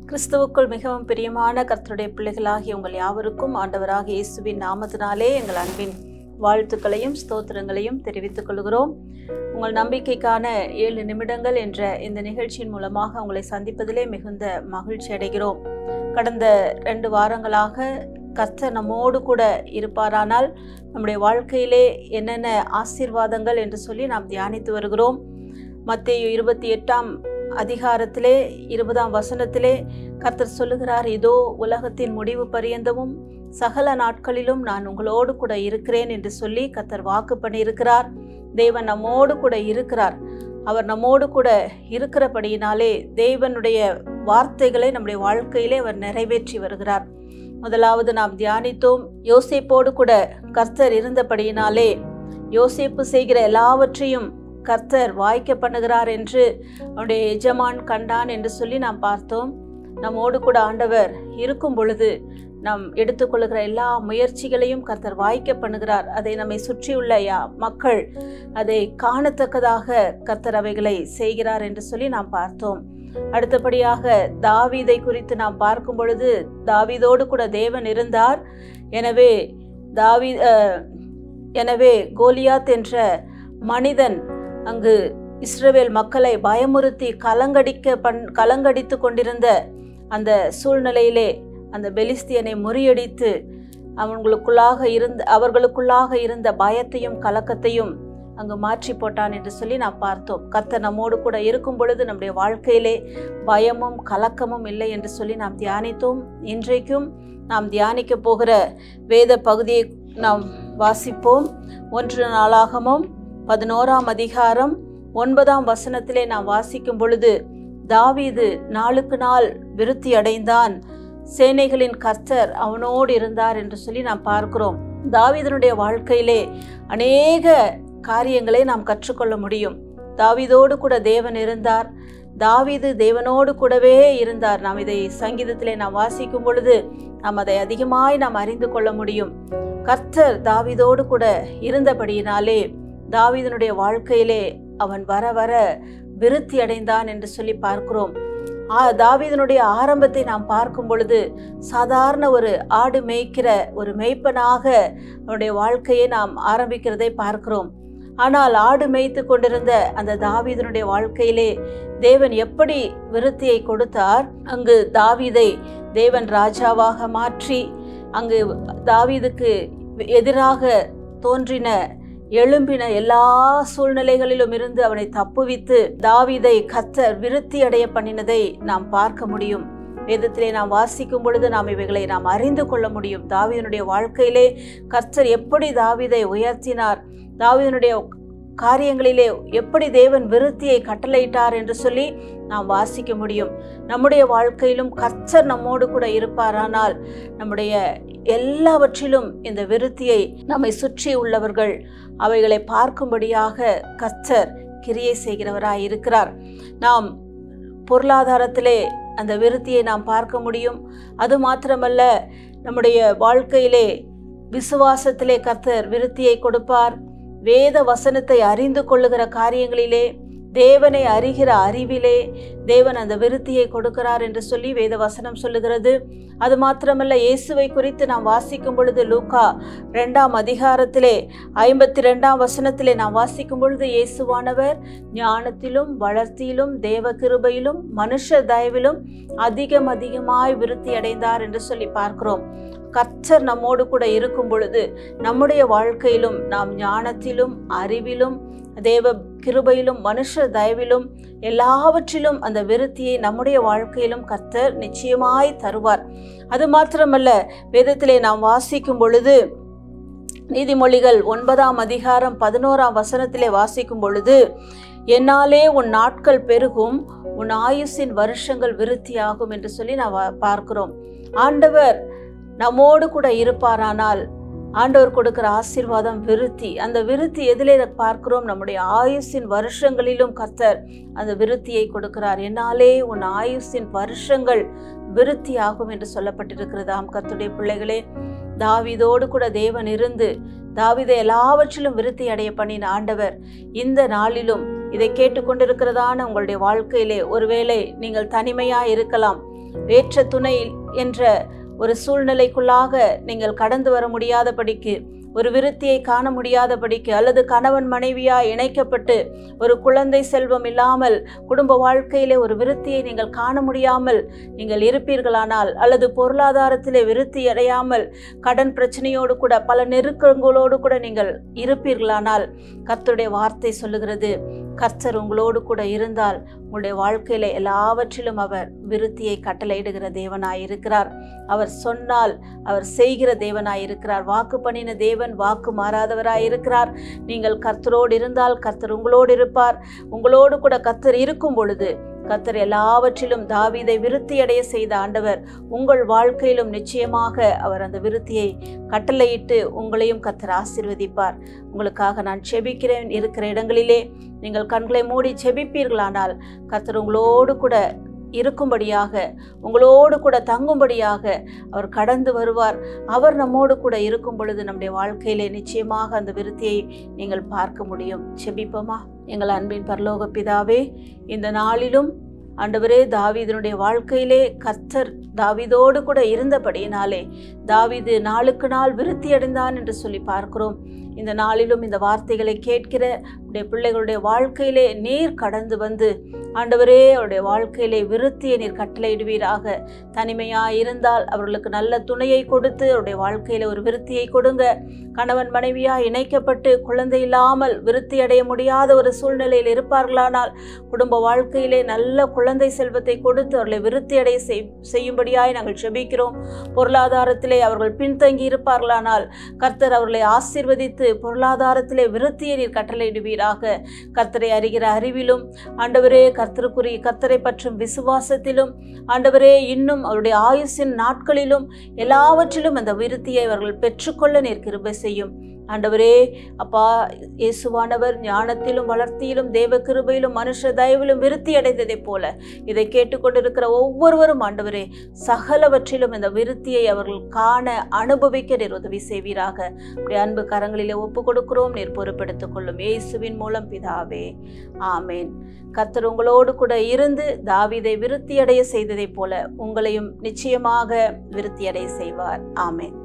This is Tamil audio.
கிறிஸ்துவுக்குள் மிகவும் பிரியமான கர்த்தருடைய பிள்ளைகளாகிய உங்கள் யாவருக்கும் ஆண்டவராகிய இயேசுவின் நாமத்தினாலே எங்கள் அன்பின் வாழ்த்துக்களையும் ஸ்தோத்திரங்களையும் தெரிவித்துக் கொள்கிறோம். உங்கள் நம்பிக்கைக்கான 7 நிமிடங்கள் என்ற இந்த நிகழ்ச்சியின் மூலமாக உங்களை சந்திப்பதிலே மிகுந்த மகிழ்ச்சி அடைகிறோம். கடந்த 2 வாரங்களாக கர்த்தர் நம்மோடு கூட இருப்பாரானால் நம்முடைய வாழ்க்கையிலே என்னென்ன ஆசீர்வாதங்கள் என்று சொல்லி நாம் தியானித்து வருகிறோம். மத்தேயு 28ஆம் அதிகாரத்திலே 20ஆம் வசனத்திலே கர்த்தர் சொல்லுகிறார், இதோ உலகத்தின் முடிவு பரியந்தமும் சகல நாட்களிலும் நான் உங்களோடு கூட இருக்கிறேன் என்று சொல்லி கர்த்தர் வாக்கு பண்ணியிருக்கிறார். தேவன் நம்மோடு கூட இருக்கிறார். அவர் நம்மோடு கூட இருக்கிறபடியினாலே தேவனுடைய வார்த்தைகளை நம்முடைய வாழ்க்கையிலே அவர் நிறைவேற்றி வருகிறார். முதலாவது நாம் தியானித்தோம், யோசேப்போடு கூட கர்த்தர் இருந்தபடியினாலே யோசேப்பு செய்கிற எல்லாவற்றையும் கர்த்தர் வாய்க்க பண்ணுகிறார் என்று அவனுடைய எஜமான் கண்டான் என்று சொல்லி நாம் பார்த்தோம். நம்மோடு கூட ஆண்டவர் இருக்கும் பொழுது நாம் எடுத்துக்கொள்ளுகிற எல்லா முயற்சிகளையும் கர்த்தர் வாய்க்க பண்ணுகிறார். அதை நம்மை சுற்றியுள்ள மக்கள் அதை காணத்தக்கதாக கர்த்தர் அவைகளை செய்கிறார் என்று சொல்லி நாம் பார்த்தோம். அடுத்தபடியாக தாவீதை குறித்து நாம் பார்க்கும் பொழுது தாவீதோடு கூட தேவன் இருந்தார். எனவே கோலியாத் என்ற மனிதன் அங்கு இஸ்ரவேல் மக்களை பயமுறுத்தி கலங்கடித்து கொண்டிருந்த அந்த சூழ்நிலையிலே அந்த பெலிஸ்தியனை முறியடித்து அவர்களுக்குள்ளாக இருந்த பயத்தையும் கலக்கத்தையும் அங்கு மாற்றி போட்டான் என்று சொல்லி நாம் பார்த்தோம். கர்த்தர் நம்மோடு கூட இருக்கும் பொழுது நம்முடைய வாழ்க்கையிலே பயமும் கலக்கமும் இல்லை என்று சொல்லி நாம் தியானித்தோம். இன்றைக்கும் நாம் தியானிக்க போகிற வேத பகுதியை நாம் வாசிப்போம். 1 நாளாகமம் 11ஆம் அதிகாரம் 9ஆம் வசனத்திலே நாம் வாசிக்கும் பொழுது, தாவீது நாளுக்கு நாள் விருத்தி அடைந்தான், சேனைகளின் கர்த்தர் அவனோடு இருந்தார் என்று சொல்லி நாம் பார்க்கிறோம். தாவீதனுடைய வாழ்க்கையிலே அநேக காரியங்களை நாம் கற்றுக்கொள்ள முடியும். தாவீதோடு கூட தேவன் இருந்தார். தாவீது தேவனோடு கூடவே இருந்தார். நாம் இதை சங்கீதத்திலே நாம் வாசிக்கும் பொழுது நாம் அதை அதிகமாய் நாம் அறிந்து கொள்ள முடியும். கர்த்தர் தாவீதோடு கூட இருந்தபடியினாலே தாவீதனுடைய வாழ்க்கையிலே அவன் வர வர விருத்தி அடைந்தான் என்று சொல்லி பார்க்கிறோம். தாவீதனுடைய ஆரம்பத்தை நாம் பார்க்கும் பொழுது சாதாரண ஒரு ஆடு மேய்க்கிற ஒரு மேய்ப்பனாக அவனுடைய வாழ்க்கையை நாம் ஆரம்பிக்கிறதை பார்க்கிறோம். ஆனால் ஆடு மேய்த்து கொண்டிருந்த அந்த தாவீதனுடைய வாழ்க்கையிலே தேவன் எப்படி விருத்தியை கொடுத்தார். அங்கு தாவீதை தேவன் ராஜாவாக மாற்றி அங்கு தாவீதுக்கு எதிராக எழும்பின எல்லா சூழ்நிலைகளிலும் இருந்து அவனை தப்புவித்து தாவீதை கர்த்தர் விருத்தி அடைய பண்ணினதை நாம் பார்க்க முடியும். வேதத்திலே நாம் வாசிக்கும் பொழுது நாம் இவைகளை நாம் அறிந்து கொள்ள முடியும். தாவீதனுடைய வாழ்க்கையிலே கர்த்தர் எப்படி தாவீதை உயர்த்தினார், தாவீதனுடைய காரியங்களிலே எப்படி தேவன் விருத்தியை கட்டளையிட்டார் என்று சொல்லி நாம் வாசிக்க முடியும். நம்முடைய வாழ்க்கையிலும் கர்த்தர் நம்மோடு கூட இருப்பாரானால் நம்முடைய எல்லாவற்றிலும் இந்த விருத்தியை நம்மை சுற்றி உள்ளவர்கள் அவைகளை பார்க்கும்படியாக கர்த்தர் கிரியை செய்கிறவராய் இருக்கிறார். நாம் பொருளாதாரத்திலே அந்த விருத்தியை நாம் பார்க்க முடியும். அது மாத்திரமல்ல, நம்முடைய வாழ்க்கையிலே விசுவாசத்திலே கர்த்தர் விருத்தியை கொடுப்பார். வேத வசனத்தை அறிந்து கொள்ளுகிற காரியங்களிலே, தேவனை அறிகிற அறிவிலே தேவன் அந்த விருத்தியை கொடுக்கிறார் என்று சொல்லி வேத வசனம் சொல்லுகிறது. அது மாத்திரமல்ல, இயேசுவை குறித்து நாம் வாசிக்கும் பொழுது லூக்கா 2ஆம் அதிகாரத்திலே 52ஆம் வசனத்திலே நாம் வாசிக்கும் பொழுது, இயேசுவானவர் ஞானத்திலும் வளர்த்தியிலும் தேவ கிருபையிலும் மனுஷ தயவிலும் அதிகமாய் விருத்தி அடைந்தார் என்று சொல்லி பார்க்கிறோம். கர்த்தர் நம்மோடு கூட இருக்கும் பொழுது நம்முடைய வாழ்க்கையிலும் நாம் ஞானத்திலும் அறிவிலும் தேவ கிருபையிலும் மனுஷ தயவிலும் எல்லாவற்றிலும் அந்த விருத்தியை நம்முடைய வாழ்க்கையிலும் கர்த்தர் நிச்சயமாய் தருவார். அது மாத்திரமல்ல, வேதத்திலே நாம் வாசிக்கும் பொழுது நீதிமொழிகள் 9ஆம் அதிகாரம் 11ஆம் வசனத்திலே வாசிக்கும் பொழுது, என்னாலே உன் நாட்கள் பெருகும், உன் ஆயுசின் வருஷங்கள் விருத்தியாகும் என்று சொல்லி நாம் பார்க்கிறோம். ஆண்டவர் நம்மோடு கூட இருப்பாரானால் ஆண்டவர் கொடுக்கிற ஆசீர்வாதம் விருத்தி. அந்த விருத்தி எதிலே பார்க்கிறோம்? நம்முடைய ஆயுசின் வருஷங்களிலும் கர்த்தர் அந்த விருத்தியை கொடுக்கிறார். என்னாலே உன் ஆயுசின் வருஷங்கள் விருத்தி ஆகும் என்று சொல்லப்பட்டிருக்கிறதாம். கர்த்தருடைய பிள்ளைகளே, தாவீதோடு கூட தேவன் இருந்து தாவீதை எல்லாவற்றிலும் விருத்தி அடைய பண்ணின ஆண்டவர் இந்த நாளிலும் இதை கேட்டுக்கொண்டிருக்கிறதான உங்களுடைய வாழ்க்கையிலே ஒருவேளை நீங்கள் தனிமையா இருக்கலாம், ஏற்ற துணை என்ற ஒரு சூழ்நிலைக்குள்ளாக நீங்கள் கடந்து வர முடியாதபடிக்கு, ஒரு விருத்தியை காண முடியாதபடிக்கு, அல்லது கணவன் மனைவியாய் இணைக்கப்பட்டு ஒரு குழந்தை செல்வம் இல்லாமல் குடும்ப வாழ்க்கையிலே ஒரு விருத்தியை நீங்கள் காண முடியாமல் நீங்கள் இருப்பீர்களானால், அல்லது பொருளாதாரத்திலே விருத்தி அடையாமல் கடன் பிரச்சனையோடு கூட பல நெருக்கங்களோடு கூட நீங்கள் இருப்பீர்களானால், கர்த்தருடைய வார்த்தை சொல்லுகிறது, கர்த்தர் உங்களோடு கூட இருந்தால் உங்களுடைய வாழ்க்கையில எல்லாவற்றிலும் அவர் விருத்தியை கட்டளையிடுகிற தேவனாயிருக்கிறார். அவர் சொன்னால் அவர் செய்கிற தேவனாயிருக்கிறார். வாக்கு பண்ணின தேவன் வாக்கு மாறாதவராயிருக்கிறார். நீங்கள் கர்த்தரோடு இருந்தால் கர்த்தர் உங்களோடு இருப்பார். உங்களோடு கூட கர்த்தர் இருக்கும் பொழுது கர்த்தர் எல்லாவற்றிலும் தாவீதை விருத்தியடைய செய்த ஆண்டவர் உங்கள் வாழ்க்கையிலும் நிச்சயமாக அவர் அந்த விருத்தியை கட்டளையிட்டு உங்களையும் கர்த்தர் ஆசீர்வதிப்பார். உங்களுக்காக நான் செபிக்கிறேன். இருக்கிற இடங்களிலே நீங்கள் கண்களை மூடி செபிப்பீர்களானால் கர்த்தர் உங்களோடு கூட இருக்கும்படியாக, உங்களோடு கூட தங்கும்படியாக அவர் கடந்து வருவார். அவர் நம்மோடு கூட இருக்கும் பொழுது நம்முடைய வாழ்க்கையிலே நிச்சயமாக அந்த விருத்தியை நீங்கள் பார்க்க முடியும். செபிப்போமா? எங்கள் அன்பின் பரலோக பிதாவே, இந்த நாளிலும் ஆண்டவரே, தாவீதினுடைய வாழ்க்கையிலே கர்த்தர் தாவீதோடு கூட இருந்தபடியினாலே தாவீது நாளுக்கு நாள் விருத்தி அடைந்தான் என்று சொல்லி பார்க்கிறோம். இந்த நாளிலும் இந்த வார்த்தைகளை கேட்கிற உடைய பிள்ளைகளுடைய வாழ்க்கையிலே நீர் கடந்து வந்து ஆண்டவரே, அவருடைய வாழ்க்கையிலே விருத்தியை நீர் கட்டளையிடுவீராக. தனிமையாக இருந்தால் அவர்களுக்கு நல்ல துணையை கொடுத்து அவருடைய வாழ்க்கையில ஒரு விருத்தியை கொடுங்க. கணவன் மனைவியாக இணைக்கப்பட்டு குழந்தை இல்லாமல் விருத்தி அடைய முடியாத ஒரு சூழ்நிலையில் இருப்பார்களானால் குடும்ப வாழ்க்கையிலே நல்ல குழந்தை செல்வத்தை கொடுத்து அவர்களை விருத்தி அடைய செய்யும்படியாய் நாங்கள் செபிக்கிறோம். பொருளாதாரத்திலே அவர்கள் பின்தங்கி இருப்பார்களானால் கர்த்தர் அவர்களை ஆசீர்வதித்து பொருளாதாரத்திலே விருத்தியை நீர் கட்டளையிடுவீராக. கர்த்தரை அறிகிற அறிவிலும் ஆண்டவரே, கர்த்தரை பற்றும் விசுவாசத்திலும் ஆண்டவரே, இன்னும் அவருடைய ஆயுசின் நாட்களிலும் எல்லாவற்றிலும் அந்த விருத்தியை அவர்கள் பெற்றுக்கொள்ள நீர் கிருபை செய்யும். ஆண்டவரே அப்பா, இயேசுவானவர் ஞானத்திலும் வளர்த்தியிலும் தேவ கிருபையிலும் மனுஷ தயவிலும் விருத்தி அடைந்ததைப் போல இதை கேட்டுக்கொண்டிருக்கிற ஒவ்வொருவரும் ஆண்டவரே சகலவற்றிலும் இந்த விருத்தியை அவர்கள் காண அனுபவிக்க நீர் உதவி செய்வீராக. உடைய அன்பு கரங்களிலே ஒப்பு கொடுக்கிறோம். நீர் பொறுப்பெடுத்துக் கொள்ளும். இயேசுவின் மூலம் பிதாவே, ஆமேன். கர்த்தர் உங்களோடு கூட இருந்து தாவீதை விருத்தியடைய செய்ததைப் போல உங்களையும் நிச்சயமாக விருத்தியடைய செய்வார். ஆமேன்.